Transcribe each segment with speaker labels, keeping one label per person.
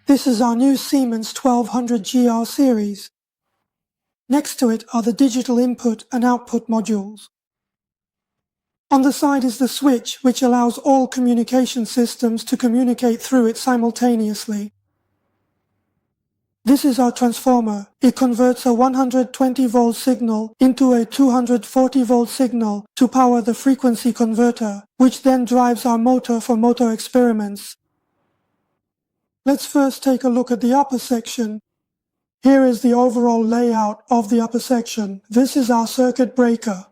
Speaker 1: This is our new Siemens 1200GR series. Next to it are the digital input and output modules. On the side is the switch, which allows all communication systems to communicate through it simultaneously. This is our transformer. It converts a 120-volt signal into a 240-volt signal to power the frequency converter, which then drives our motor for motor experiments. Let's first take a look at the upper section. Here is the overall layout of the upper section. This is our circuit breaker.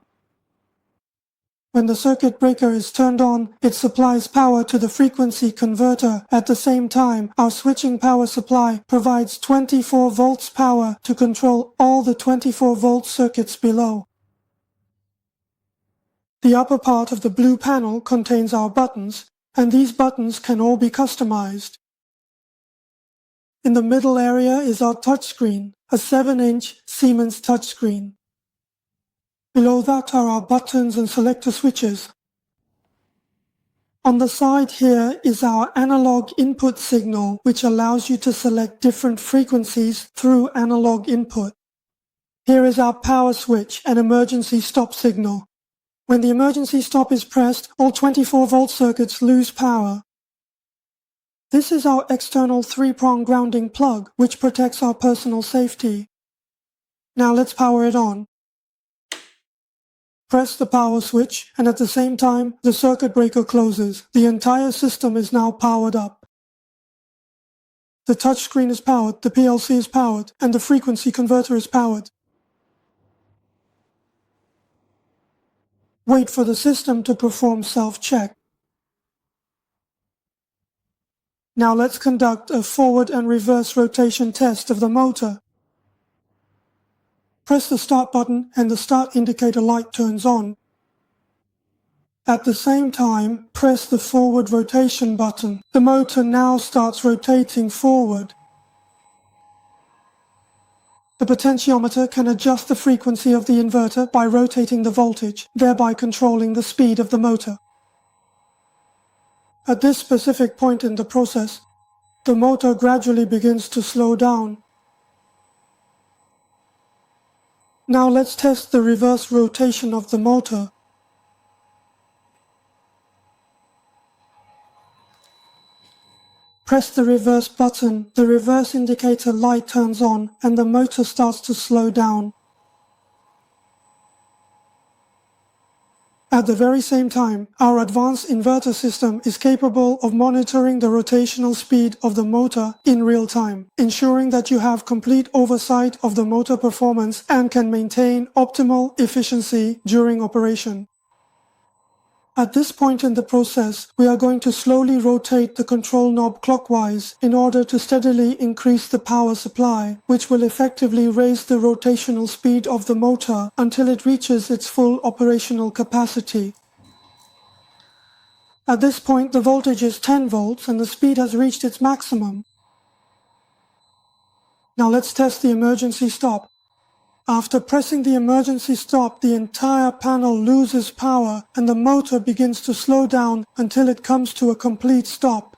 Speaker 1: When the circuit breaker is turned on, it supplies power to the frequency converter. At the same time, our switching power supply provides 24 volts power to control all the 24-volt circuits below. The upper part of the blue panel contains our buttons, and these buttons can all be customized. In the middle area is our touchscreen, a 7-inch Siemens touchscreen. Below that are our buttons and selector switches. On the side here is our analog input signal, which allows you to select different frequencies through analog input. Here is our power switch and emergency stop signal. When the emergency stop is pressed, all 24-volt circuits lose power. This is our external 3-prong grounding plug, which protects our personal safety. Now let's power it on. Press the power switch, and at the same time, the circuit breaker closes. The entire system is now powered up. The touchscreen is powered, the PLC is powered, and the frequency converter is powered. Wait for the system to perform self-check. Now let's conduct a forward and reverse rotation test of the motor. Press the start button and the start indicator light turns on. At the same time, press the forward rotation button. The motor now starts rotating forward. The potentiometer can adjust the frequency of the inverter by rotating the voltage, thereby controlling the speed of the motor. At this specific point in the process, the motor gradually begins to slow down. Now let's test the reverse rotation of the motor. Press the reverse button, the reverse indicator light turns on, and the motor starts to slow down. At the very same time, our advanced inverter system is capable of monitoring the rotational speed of the motor in real time, ensuring that you have complete oversight of the motor performance and can maintain optimal efficiency during operation. At this point in the process, we are going to slowly rotate the control knob clockwise in order to steadily increase the power supply, which will effectively raise the rotational speed of the motor until it reaches its full operational capacity. At this point, the voltage is 10 volts and the speed has reached its maximum. Now let's test the emergency stop. After pressing the emergency stop, the entire panel loses power and the motor begins to slow down until it comes to a complete stop.